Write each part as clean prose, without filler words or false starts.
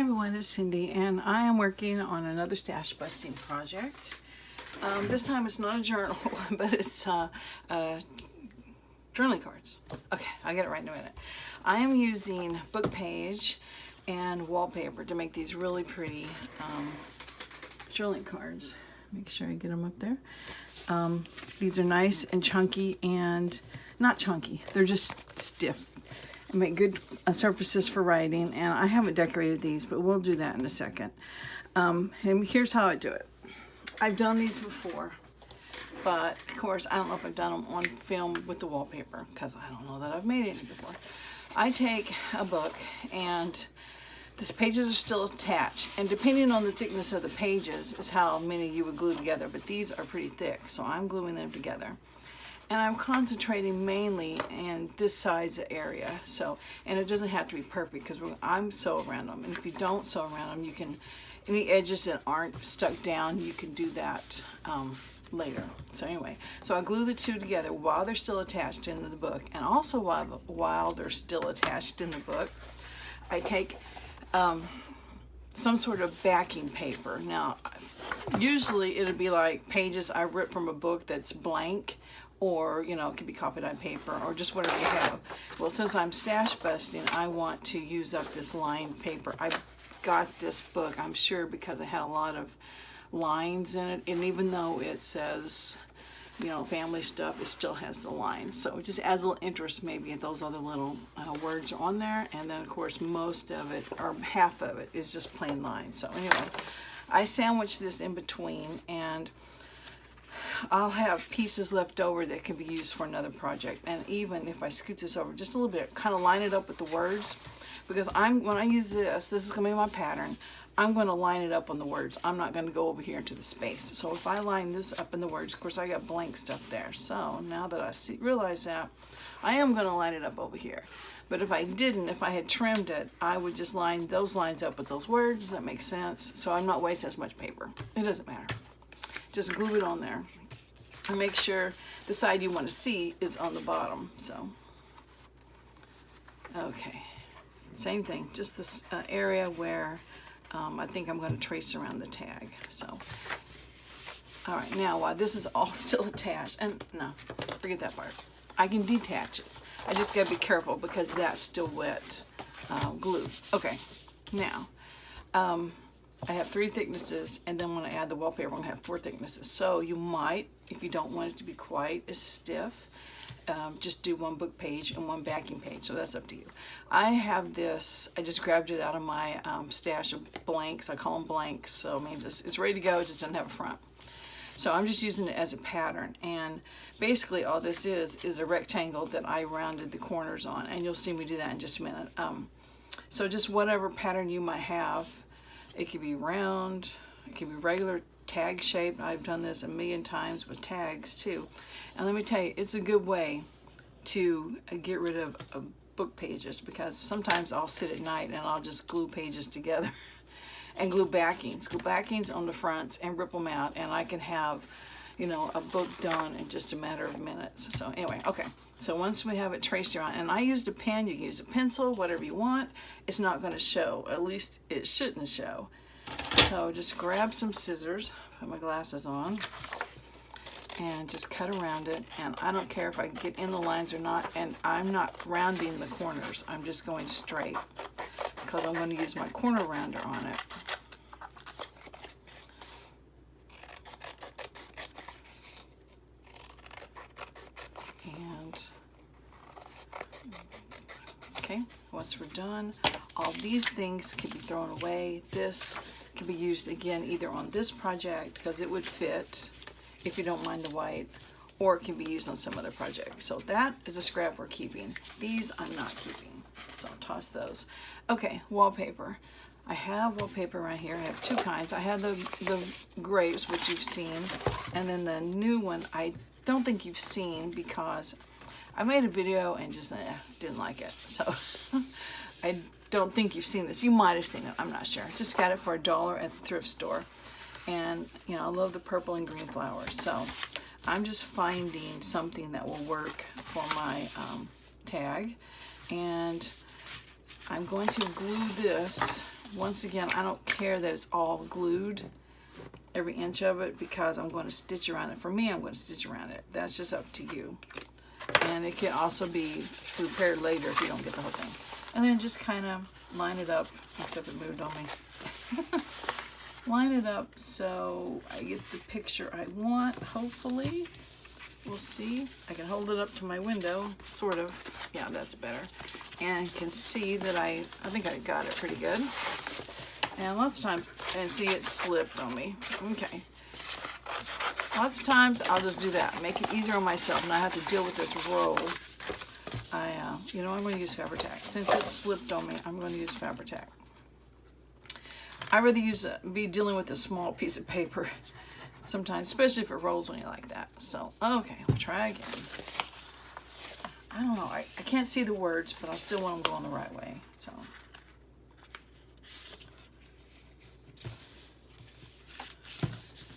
Hi everyone, it's Cindy and I am working on another stash busting project. This time it's not a journal, but it's journaling cards. Okay, I'll get it right in a minute. I am using book page and wallpaper to make these really pretty journaling cards. Make sure I get them up there. These are nice and chunky and not chunky, they're just stiff. And make good surfaces for writing, and I haven't decorated these, but we'll do that in a second. And here's how I do it. I've done these before, but of course I don't know if I've done them on film with the wallpaper because I don't know that I've made any before. I take a book and the pages are still attached, and depending on the thickness of the pages is how many you would glue together, but these are pretty thick, so I'm gluing them together. And I'm concentrating mainly in this size area. So, and it doesn't have to be perfect because I'm sew around them. And if you don't sew around them, you can, any edges that aren't stuck down, you can do that later. So anyway, so I glue the two together while they're still attached into the book. And also while they're still attached in the book, I take some sort of backing paper. Now, usually it'll be like pages I ripped from a book that's blank, or you know, it could be copied on paper or just whatever you have. Well, since I'm stash busting, I want to use up this lined paper. I got this book, I'm sure, because it had a lot of lines in it, and even though it says, you know, family stuff, it still has the lines. So it just adds a little interest maybe if those other little words are on there. And then of course most of it, or half of it, is just plain lines. So anyway, I sandwich this in between, and I'll have pieces left over that can be used for another project. And even if I scoot this over just a little bit, kind of line it up with the words, because when I use this is going to be my pattern, I'm going to line it up on the words. I'm not going to go over here into the space. So if I line this up in the words, of course I got blank stuff there. So now that I realize that, I am going to line it up over here. But if I didn't, if I had trimmed it, I would just line those lines up with those words. Does that make sense? So I'm not wasting as much paper. It doesn't matter. Just glue it on there. And make sure the side you want to see is on the bottom. So, okay, same thing, just this area where I think I'm going to trace around the tag. So, all right, now while this is all still attached, and no, forget that part. I can detach it. I just got to be careful because that's still wet glue. Okay, now, I have 3 thicknesses, and then when I add the wallpaper, I'm going to have 4 thicknesses. So you might, if you don't want it to be quite as stiff, just do 1 book page and 1 backing page. So that's up to you. I have this, I just grabbed it out of my stash of blanks. I call them blanks, so it means it's ready to go, it just doesn't have a front. So I'm just using it as a pattern, and basically all this is a rectangle that I rounded the corners on, and you'll see me do that in just a minute. So just whatever pattern you might have. It could be round, it could be regular tag shape. I've done this a million times with tags too. And let me tell you, it's a good way to get rid of book pages, because sometimes I'll sit at night and I'll just glue pages together and glue backings on the fronts and rip them out, and I can have, you know, a book done in just a matter of minutes. So anyway, okay, so once we have it traced around, and I used a pen, you can use a pencil, whatever you want, it's not going to show, at least it shouldn't show. So just grab some scissors, put my glasses on, and just cut around it. And I don't care if I get in the lines or not, and I'm not rounding the corners, I'm just going straight because I'm going to use my corner rounder on it. Okay, once we're done, all these things can be thrown away. This can be used again either on this project because it would fit if you don't mind the white, or it can be used on some other project. So that is a scrap we're keeping. These I'm not keeping, so I'll toss those. Okay, wallpaper. I have wallpaper right here. I have 2 kinds. I have the grapes, which you've seen, and then the new one I don't think you've seen because I made a video and just didn't like it. So I don't think you've seen this. You might have seen it, I'm not sure. Just got it for $1 at the thrift store. And you know, I love the purple and green flowers. So I'm just finding something that will work for my tag. And I'm going to glue this once again, I don't care that it's all glued, every inch of it, because I'm going to stitch around it. For me, I'm going to stitch around it. That's just up to you. And it can also be repaired later if you don't get the whole thing. And then just kind of line it up, except it moved on me. Line it up so I get the picture I want, hopefully. We'll see. I can hold it up to my window, sort of. Yeah, that's better. And can see that I think I got it pretty good. And lots of times, and see it slipped on me. Okay. Lots of times I'll just do that. Make it easier on myself and I have to deal with this roll. You know, I'm going to use Fabri-Tac. Since it slipped on me, I'm going to use Fabri-Tac. I'd rather be dealing with a small piece of paper sometimes, especially if it rolls when you like that. So, okay, I'll try again. I don't know. I can't see the words, but I still want them going the right way. So,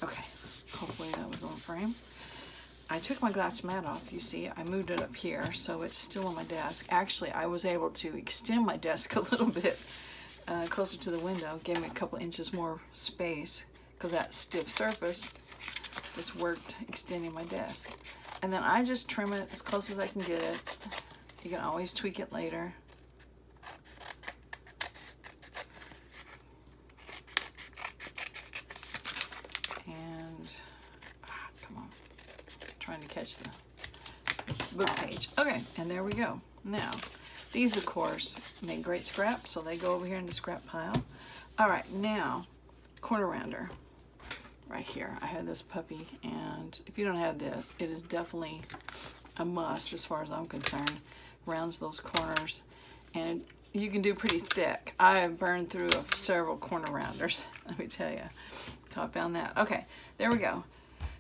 okay. Hopefully that was on frame. I took my glass mat off, you see. I moved it up here, so it's still on my desk. Actually, I was able to extend my desk a little bit closer to the window. Gave me a couple inches more space, because that stiff surface just worked extending my desk. And then I just trim it as close as I can get it. You can always tweak it later. And, come on. Trying to catch the book page. Okay, and there we go. Now, these, of course, make great scraps, so they go over here in the scrap pile. All right, now, corner rounder. Right here, I had this puppy, and if you don't have this, it is definitely a must as far as I'm concerned. Rounds those corners, and you can do pretty thick. I have burned through several corner rounders, let me tell you. So I found that. Okay, there we go.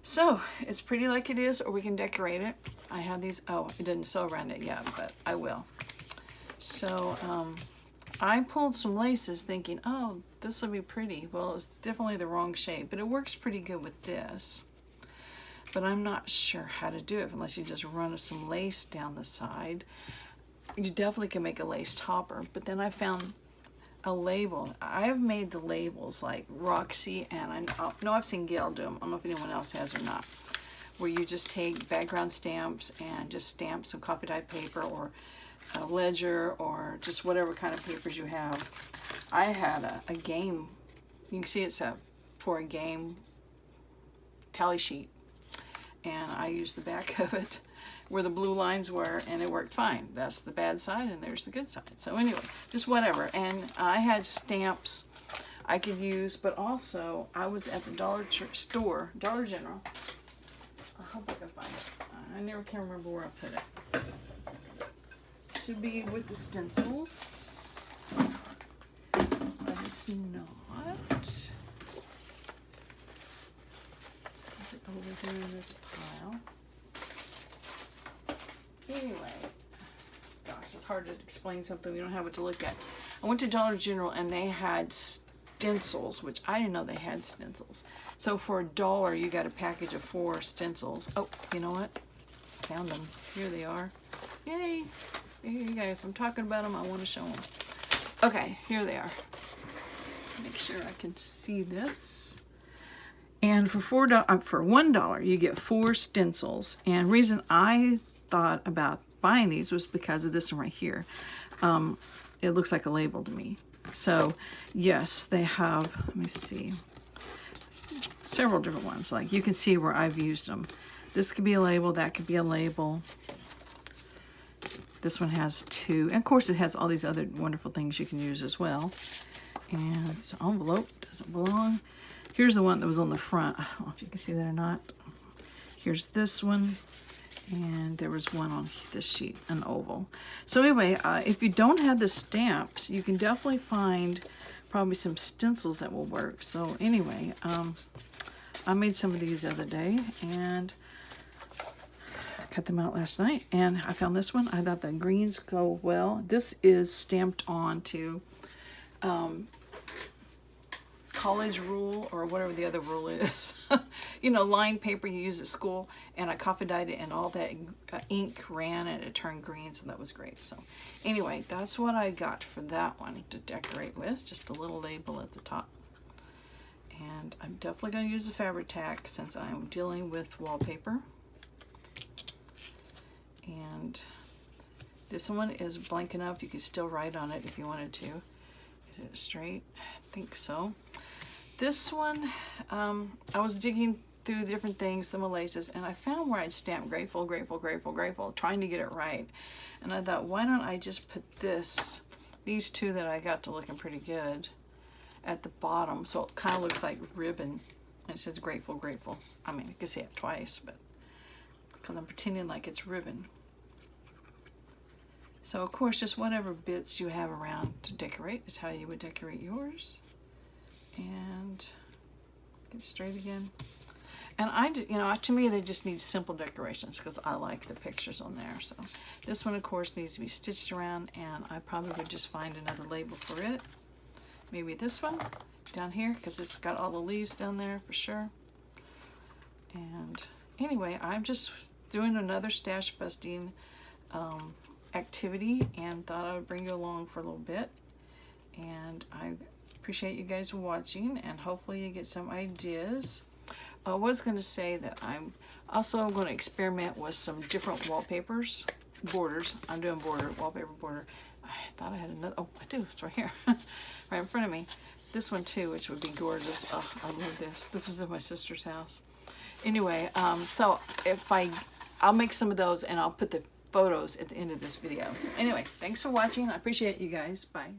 So it's pretty like it is, or we can decorate it. I have these. Oh, it didn't sew around it yet, but I will. So I pulled some laces thinking, oh, this will be pretty. Well, it's definitely the wrong shape, but it works pretty good with this. But I'm not sure how to do it unless you just run some lace down the side. You definitely can make a lace topper, but then I found a label. I have made the labels like Roxy, and I know I've seen Gail do them. I don't know if anyone else has or not. Where you just take background stamps and just stamp some coffee dye paper or a ledger or just whatever kind of papers you have. I had a game, you can see it's for a game tally sheet, and I used the back of it where the blue lines were, and it worked fine. That's the bad side, and there's the good side. So anyway, just whatever. And I had stamps I could use, but also I was at the Dollar General. I hope I can find it. I never can remember where I put it. Should be with the stencils, but it's not. Is it over here in this pile? Anyway, gosh, it's hard to explain something we don't have it to look at. I went to Dollar General and they had stencils, which I didn't know they had stencils. So for $1, you got a package of 4 stencils. Oh, you know what? Found them. Here they are. Yay! Here you go. If I'm talking about them, I want to show them. Okay, here they are. Make sure I can see this. And for $1, you get 4 stencils. And reason I thought about buying these was because of this one right here. It looks like a label to me. So yes, they have, let me see, several different ones. Like you can see where I've used them. This could be a label, that could be a label. This one has 2. And of course it has all these other wonderful things you can use as well. And it's an envelope, doesn't belong. Here's the one that was on the front. I don't know if you can see that or not. Here's this one. And there was one on this sheet, an oval. So anyway, if you don't have the stamps, you can definitely find probably some stencils that will work. So anyway, I made some of these the other day and I cut them out last night. And I found this one. I thought the greens go well. This is stamped onto college rule or whatever the other rule is. you know, lined paper you use at school, and I coffee dyed it, and all that ink ran and it turned green, so that was great. So anyway, that's what I got for that one to decorate with, just a little label at the top. And I'm definitely going to use the fabric tack since I'm dealing with wallpaper. And this one is blank enough, you could still write on it if you wanted to. Is it straight? I think so. This one, I was digging through different things, some laces, and I found where I'd stamp grateful, grateful, grateful, grateful, trying to get it right. And I thought, why don't I just put these two that I got to looking pretty good at the bottom, so it kind of looks like ribbon, and it says grateful, grateful. I mean, I could say it twice, but because I'm pretending like it's ribbon. So of course, just whatever bits you have around to decorate is how you would decorate yours. And get it straight again. And you know, to me, they just need simple decorations because I like the pictures on there. So this one, of course, needs to be stitched around, and I probably would just find another label for it. Maybe this one down here, because it's got all the leaves down there for sure. And anyway, I'm just doing another stash busting activity, and thought I would bring you along for a little bit. And I appreciate you guys watching, and hopefully you get some ideas. I was going to say that I'm also going to experiment with some different wallpapers, borders. I'm doing wallpaper border. I thought I had another. Oh, I do. It's right here, right in front of me. This one too, which would be gorgeous. Oh, I love this. This was at my sister's house. Anyway, so if I'll make some of those, and I'll put the photos at the end of this video. So anyway, thanks for watching. I appreciate you guys. Bye.